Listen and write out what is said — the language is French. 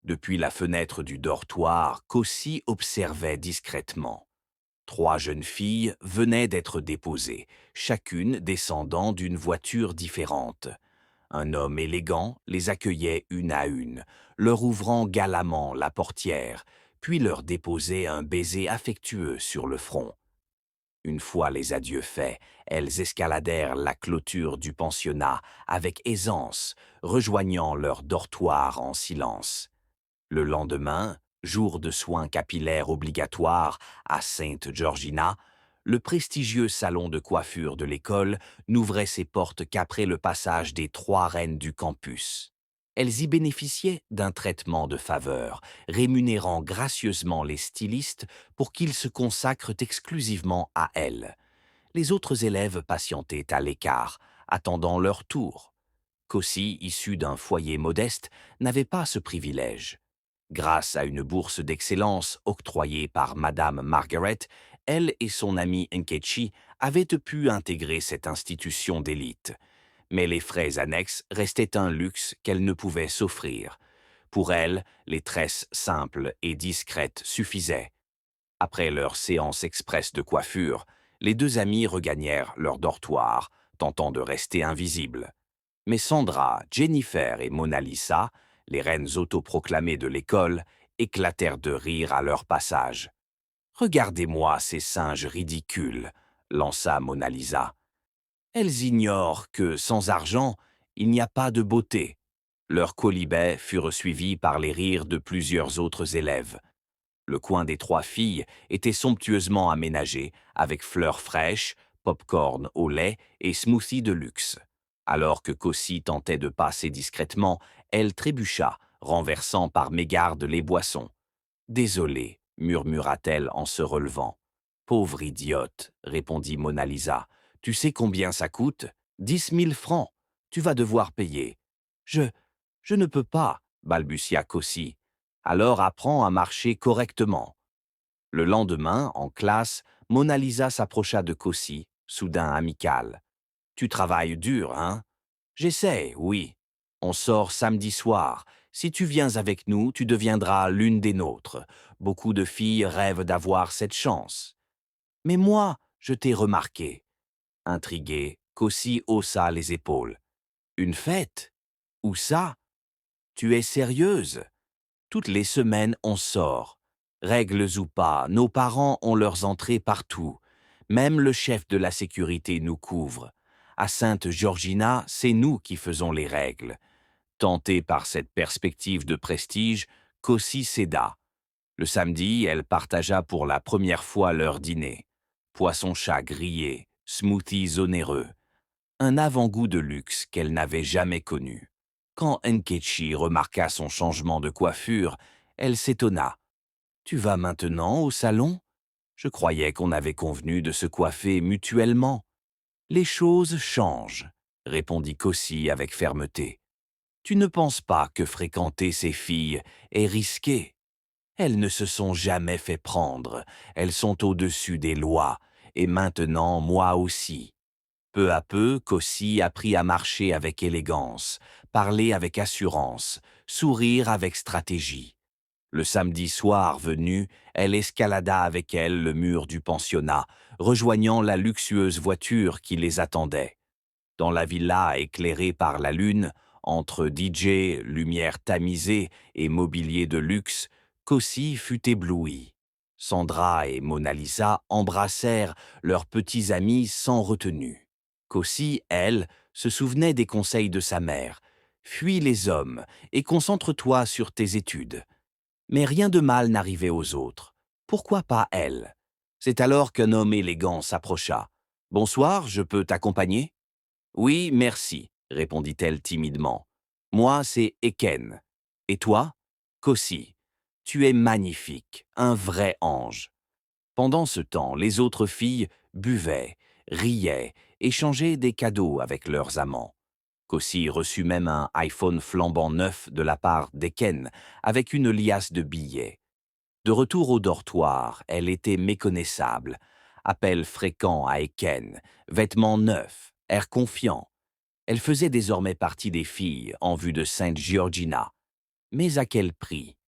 Depuis la fenêtre du dortoir, Cossi observait discrètement. 3 jeunes filles venaient d'être déposées, chacune descendant d'une voiture différente. Un homme élégant les accueillait une à une, leur ouvrant galamment la portière, puis leur déposait un baiser affectueux sur le front. Une fois les adieux faits, elles escaladèrent la clôture du pensionnat avec aisance, rejoignant leur dortoir en silence. Le lendemain, jour de soins capillaires obligatoires à Sainte Georgina, le prestigieux salon de coiffure de l'école n'ouvrait ses portes qu'après le passage des 3 reines du campus. Elles y bénéficiaient d'un traitement de faveur, rémunérant gracieusement les stylistes pour qu'ils se consacrent exclusivement à elles. Les autres élèves patientaient à l'écart, attendant leur tour. Cossi, issu d'un foyer modeste, n'avait pas ce privilège. Grâce à une bourse d'excellence octroyée par Madame Margaret, elle et son amie Nkechi avaient pu intégrer cette institution d'élite. Mais les frais annexes restaient un luxe qu'elle ne pouvait s'offrir. Pour elle, les tresses simples et discrètes suffisaient. Après leur séance express de coiffure, les 2 amies regagnèrent leur dortoir, tentant de rester invisibles. Mais Sandra, Jennifer et Mona Lisa, les reines autoproclamées de l'école, éclatèrent de rire à leur passage. «Regardez-moi ces singes ridicules», lança Mona Lisa. «Elles ignorent que, sans argent, il n'y a pas de beauté». Leurs quolibets furent suivis par les rires de plusieurs autres élèves. Le coin des 3 filles était somptueusement aménagé, avec fleurs fraîches, pop-corn au lait et smoothies de luxe. Alors que Cossi tentait de passer discrètement, elle trébucha, renversant par mégarde les boissons. «Désolée», murmura-t-elle en se relevant. «Pauvre idiote», répondit Mona Lisa. «Tu sais combien ça coûte? 10 000 francs. Tu vas devoir payer.» Je, je ne peux pas, balbutia Cossi. «Alors apprends à marcher correctement.» Le lendemain, en classe, Mona Lisa s'approcha de Cossi, soudain amicale. «Tu travailles dur, hein?» «J'essaie, oui. On sort samedi soir. Si tu viens avec nous, tu deviendras l'une des nôtres. Beaucoup de filles rêvent d'avoir cette chance.» «Mais moi, je t'ai remarqué.» Intrigué, Cossi haussa les épaules. «Une fête? Où ça? Tu es sérieuse?» «Toutes les semaines, on sort. Règles ou pas, nos parents ont leurs entrées partout. Même le chef de la sécurité nous couvre. À Sainte-Georgina, c'est nous qui faisons les règles.» Tentée par cette perspective de prestige, Cossi céda. Le samedi, elle partagea pour la première fois leur dîner. Poisson-chat grillé, smoothies onéreux. Un avant-goût de luxe qu'elle n'avait jamais connu. Quand Nkechi remarqua son changement de coiffure, elle s'étonna. «Tu vas maintenant au salon? Je croyais qu'on avait convenu de se coiffer mutuellement.» «Les choses changent», répondit Cossi avec fermeté. «Tu ne penses pas que fréquenter ces filles est risqué? Elles ne se sont jamais fait prendre, elles sont au-dessus des lois, et maintenant moi aussi.» Peu à peu, Cossi apprit à marcher avec élégance, parler avec assurance, sourire avec stratégie. Le samedi soir venu, elle escalada avec elle le mur du pensionnat, rejoignant la luxueuse voiture qui les attendait. Dans la villa éclairée par la lune, entre DJ, lumière tamisée et mobilier de luxe, Cossi fut éblouie. Sandra et Mona Lisa embrassèrent leurs petits amis sans retenue. Cossi, elle, se souvenait des conseils de sa mère. «Fuis les hommes et concentre-toi sur tes études.» Mais rien de mal n'arrivait aux autres. Pourquoi pas elle? C'est alors qu'un homme élégant s'approcha. «Bonsoir, je peux t'accompagner?» «Oui, merci», répondit-elle timidement. «Moi, c'est Eken. Et toi?» «Cossi. Tu es magnifique, un vrai ange.» Pendant ce temps, les autres filles buvaient, riaient, échangeaient des cadeaux avec leurs amants. Cossi reçut même un iPhone flambant neuf de la part d'Eken, avec une liasse de billets. De retour au dortoir, elle était méconnaissable. Appel fréquent à Eken, vêtements neufs, air confiant. Elle faisait désormais partie des filles en vue de Sainte Georgina. Mais à quel prix?